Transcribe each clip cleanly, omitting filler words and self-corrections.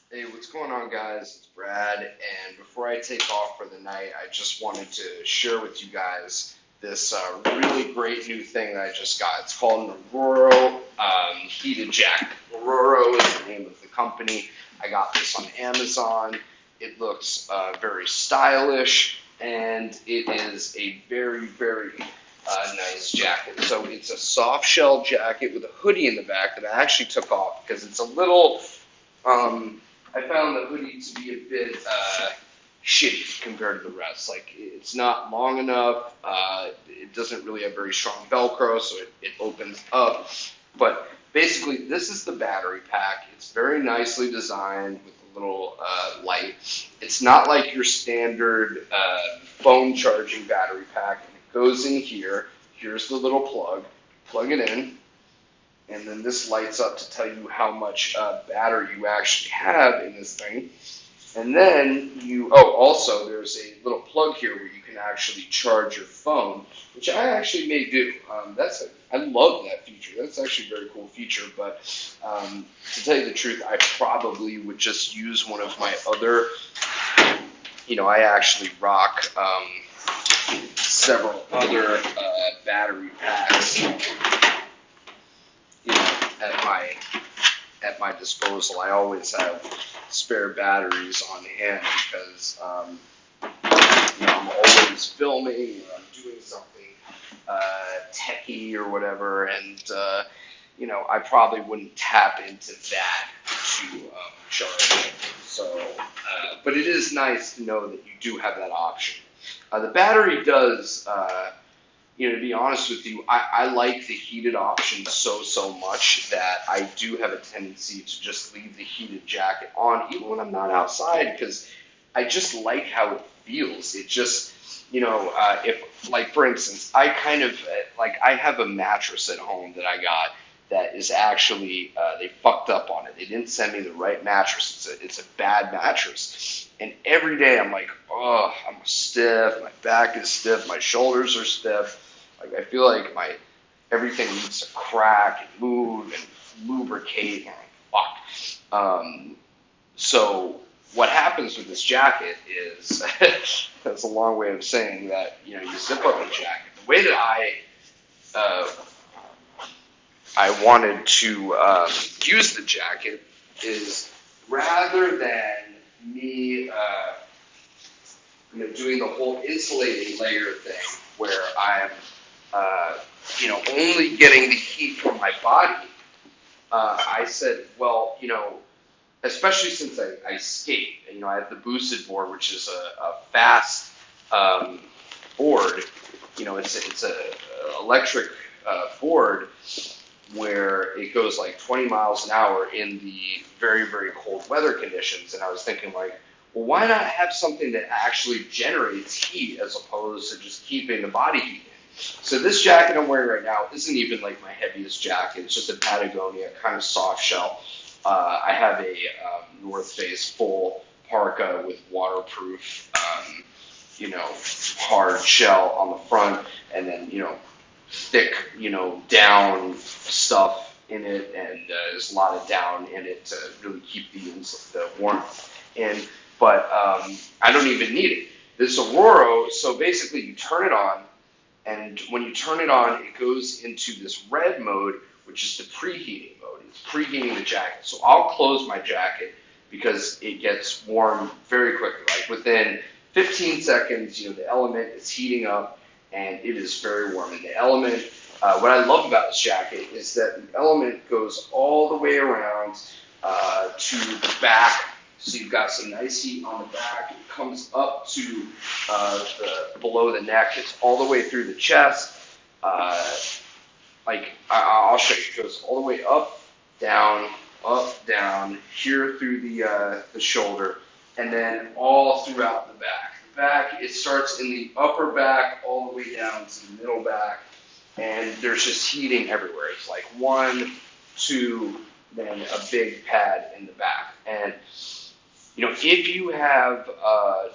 Hey, what's going on, guys? It's Brad, and before I take off for the night, I just wanted to share with you guys this really great new thing that I just got. It's called an Ororo heated jacket. Ororo is the name of the company. I got this on Amazon. It looks very stylish, and it is a very nice jacket. So it's a soft shell jacket with a hoodie in the back that I actually took off because it's a little. I found the hoodie to be a bit shitty compared to the rest. Like, it's not long enough. It doesn't really have very strong Velcro, so it opens up. But basically, this is the battery pack. It's very nicely designed with a little light. It's not like your standard phone charging battery pack. It goes in here. Here's the little plug. Plug it in, and then this lights up to tell you how much battery you actually have in this thing. And then also there's a little plug here where you can actually charge your phone, which I actually may do. I love that feature. That's actually a very cool feature. But to tell you the truth, I probably would just use one of my other. I actually rock several other battery packs. At my disposal. I always have spare batteries on hand because I'm always filming or I'm doing something techie or whatever, and I probably wouldn't tap into that to charge. So, but it is nice to know that you do have that option. The battery does. To be honest with you, I like the heated option so much that I do have a tendency to just leave the heated jacket on even when I'm not outside because I just like how it feels. It just, if, like, for instance, I have a mattress at home that I got that is actually, they fucked up on it. They didn't send me the right mattress. It's a bad mattress. And every day I'm like, oh, I'm stiff, my back is stiff, my shoulders are stiff. Like, I feel like everything needs to crack and move and lubricate. And fuck. So what happens with this jacket is that's a long way of saying that you zip up the jacket. The way that I wanted to use the jacket is rather than me doing the whole insulating layer thing where I'm only getting the heat from my body. I said, well, especially since I skate, I have the boosted board, which is a fast board. It's a electric board where it goes like 20 miles an hour in the very cold weather conditions. And I was thinking, like, well, why not have something that actually generates heat as opposed to just keeping the body heat in? So this jacket I'm wearing right now isn't even like my heaviest jacket. It's just a Patagonia kind of soft shell. I have a North Face full parka with waterproof, hard shell on the front, and then thick, down stuff in it, and there's a lot of down in it to really keep the warmth in. But I don't even need it. This Ororo, so basically you turn it on, and when you turn it on, it goes into this red mode, which is the preheating mode. It's preheating the jacket. So I'll close my jacket because it gets warm very quickly. Like within 15 seconds, the element is heating up, and it is very warm. And the element, what I love about this jacket is that the element goes all the way around to the back. So you've got some nice heat on the back. It comes up to below the neck. It's all the way through the chest. I'll show you. It goes all the way up, down, here through the shoulder, and then all throughout the back. The back, it starts in the upper back all the way down to the middle back, and there's just heating everywhere. It's like 1, 2, then a big pad in the back. And if you have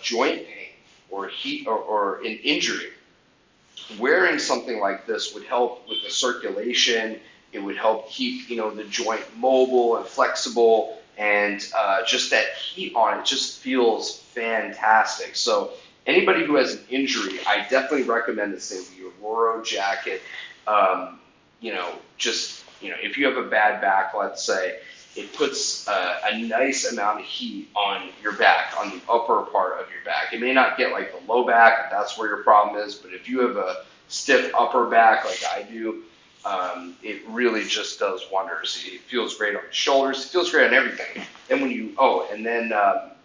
joint pain or heat or an injury, wearing something like this would help with the circulation. It would help keep the joint mobile and flexible, and just that heat on it just feels fantastic. So anybody who has an injury, I definitely recommend this thing, the Ororo jacket. Just if you have a bad back, let's say, it puts a nice amount of heat on your back, on the upper part of your back. It may not get like the low back if that's where your problem is, but if you have a stiff upper back like I do, it really just does wonders. It feels great on the shoulders. It feels great on everything. And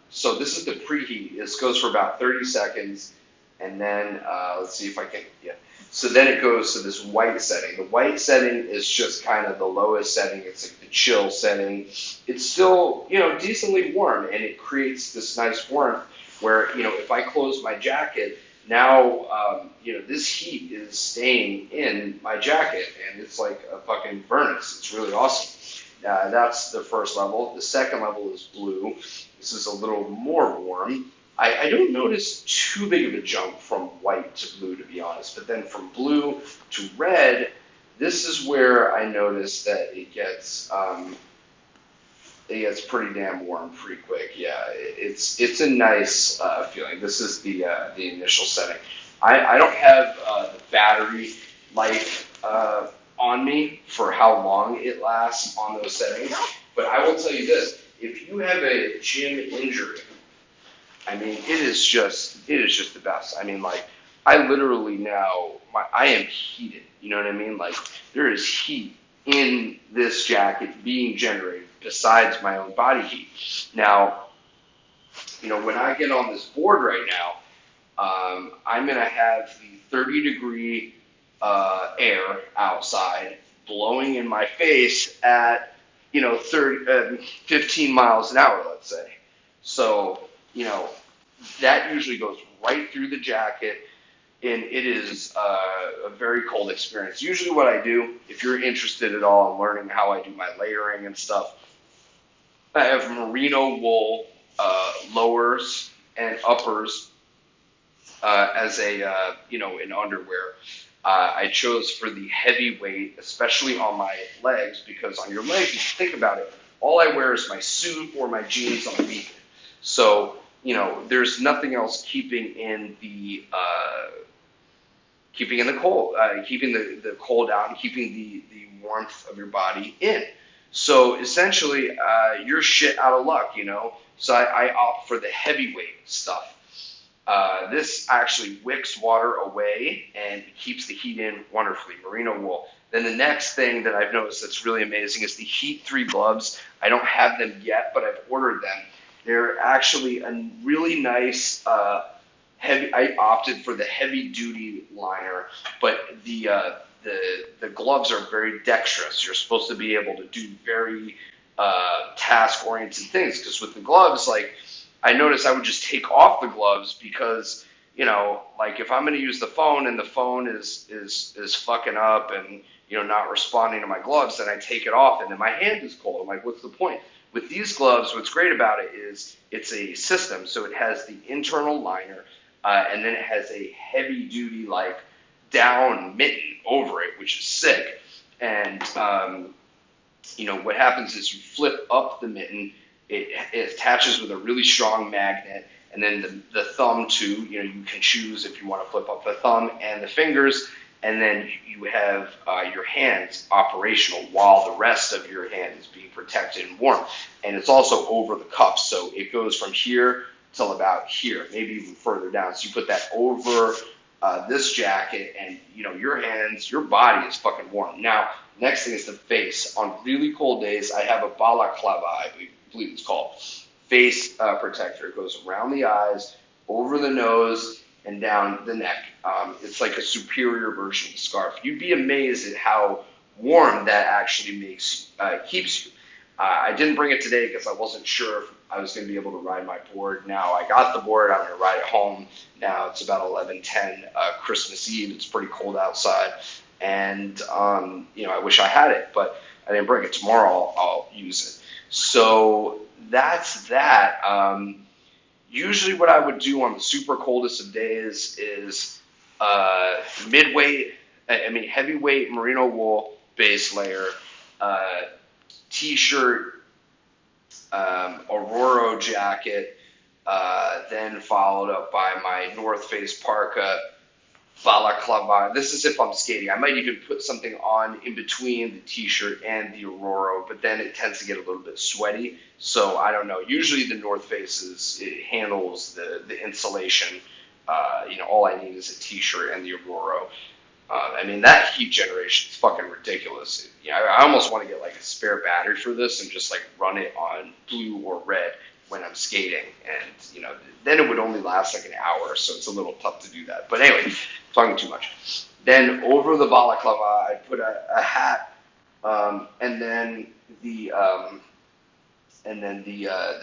so this is the preheat. This goes for about 30 seconds. And then, let's see if I can, yeah. So then it goes to this white setting. The white setting is just kind of the lowest setting. It's like the chill setting. It's still, decently warm, and it creates this nice warmth where, if I close my jacket, now, this heat is staying in my jacket, and it's like a fucking furnace. It's really awesome. That's the first level. The second level is blue. This is a little more warm. I don't notice too big of a jump from white to blue, to be honest. But then from blue to red, this is where I notice that it gets pretty damn warm pretty quick. Yeah, it's a nice feeling. This is the initial setting. I don't have the battery life on me for how long it lasts on those settings, but I will tell you this: if you have a gym injury, I mean, it is just the best. I mean, like, I literally now, I am heated. You know what I mean? Like, there is heat in this jacket being generated besides my own body heat. Now, when I get on this board right now, I'm going to have the 30-degree air outside blowing in my face at, 15 miles an hour, let's say. So, that usually goes right through the jacket, and it is a very cold experience. Usually what I do, if you're interested at all in learning how I do my layering and stuff, I have merino wool lowers and uppers as in underwear. I chose for the heavy weight, especially on my legs, because on your legs, if you think about it, all I wear is my suit or my jeans on the weekend. So, there's nothing else keeping in the cold, keeping the cold out, and keeping the warmth of your body in. So essentially, you're shit out of luck, So I opt for the heavyweight stuff. This actually wicks water away and keeps the heat in wonderfully. Merino wool. Then the next thing that I've noticed that's really amazing is the Heat 3 gloves. I don't have them yet, but I've ordered them. They're actually a really nice heavy. I opted for the heavy duty liner, but the gloves are very dexterous. You're supposed to be able to do very task oriented things, because with the gloves, like, I noticed I would just take off the gloves because, like, if I'm going to use the phone and the phone is fucking up and, not responding to my gloves, then I take it off and then my hand is cold. I'm like, what's the point? With these gloves, what's great about it is it's a system. So it has the internal liner, and then it has a heavy duty, like, down mitten over it, which is sick. And, what happens is you flip up the mitten. It attaches with a really strong magnet, and then the thumb too. You can choose if you want to flip up the thumb and the fingers, and then you have your hands operational while the rest of your hand is being protected and warm. And it's also over the cuffs, so it goes from here till about here, maybe even further down. So you put that over this jacket, and your hands, your body is fucking warm. Now, next thing is the face. On really cold days, I have a balaclava, I believe it's called, face protector. It goes around the eyes, over the nose, and down the neck. It's like a superior version of the scarf. You'd be amazed at how warm that actually keeps you. I didn't bring it today because I wasn't sure if I was going to be able to ride my board. Now I got the board. I'm going to ride it home. Now it's about 11:10 Christmas Eve. It's pretty cold outside, and I wish I had it, but I didn't bring it. Tomorrow I'll use it. So that's that. Usually what I would do on the super coldest of days is heavyweight merino wool base layer, t-shirt, Ororo jacket, then followed up by my North Face parka, balaclava. This is if I'm skating. I might even put something on in between the t-shirt and the Ororo, but then it tends to get a little bit sweaty. So I don't know. Usually the North Face it handles the insulation. All I need is a t-shirt and the Ororo. I mean, that heat generation is fucking ridiculous. I almost want to get like a spare battery for this and just like run it on blue or red when I'm skating. And, then it would only last like an hour, so it's a little tough to do that. But anyway, talking too much. Then over the balaclava, I'd put a hat, and then the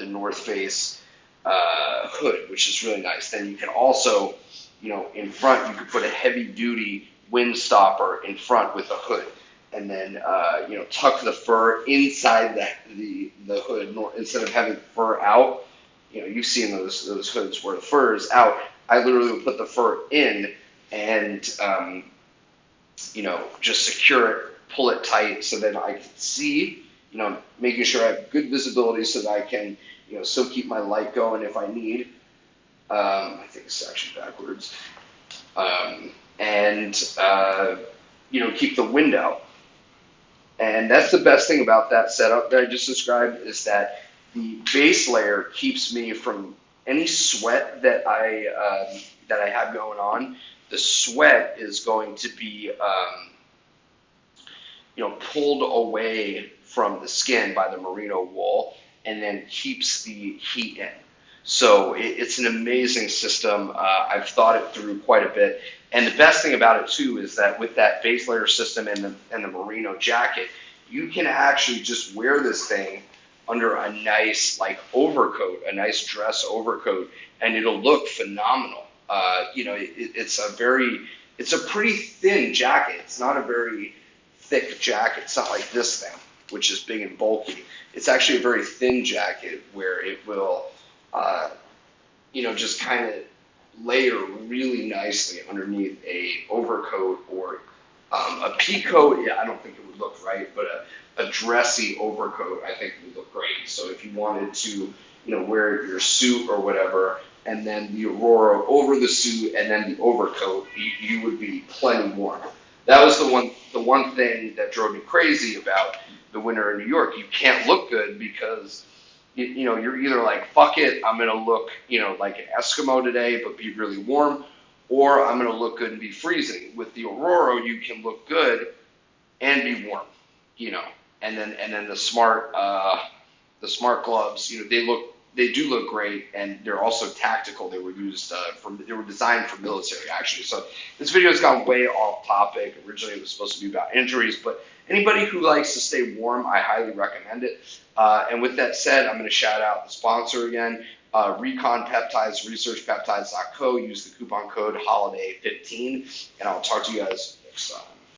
North Face hood, which is really nice. Then you can also, in front, you could put a heavy duty wind stopper in front with a hood, and then tuck the fur inside the hood instead of having the fur out. You've seen those hoods where the fur is out. I literally would put the fur in and just secure it, pull it tight so that I can see. Making sure I have good visibility so that I can still keep my light going if I need. I think it's actually backwards. And keep the wind out. And that's the best thing about that setup that I just described, is that the base layer keeps me from any sweat that I have going on. The sweat is going to be pulled away from the skin by the merino wool, and then keeps the heat in. So it's an amazing system. I've thought it through quite a bit. And the best thing about it too is that with that base layer system and the merino jacket, you can actually just wear this thing under a nice overcoat, a nice dress overcoat, and it'll look phenomenal. It's a pretty thin jacket. It's not a very thick jacket. It's not like this thing, which is big and bulky. It's actually a very thin jacket where it will, just kind of layer really nicely underneath a overcoat or a pea coat. Yeah, I don't think it would look right, but a dressy overcoat I think would look great. So if you wanted to, wear your suit or whatever, and then the Ororo over the suit and then the overcoat, you would be plenty warm. That was the one thing that drove me crazy about the winter in New York. You can't look good because you're either like, fuck it, I'm going to look, like an Eskimo today, but be really warm, or I'm going to look good and be freezing. With the Ororo, you can look good and be warm, and then the smart gloves, they do look great, and they're also tactical. They were designed for military, actually. So this video has gone way off topic. Originally, it was supposed to be about injuries, but anybody who likes to stay warm, I highly recommend it. And with that said, I'm going to shout out the sponsor again, Recon Peptides, researchpeptides.co. Use the coupon code HOLIDAY15, and I'll talk to you guys next time.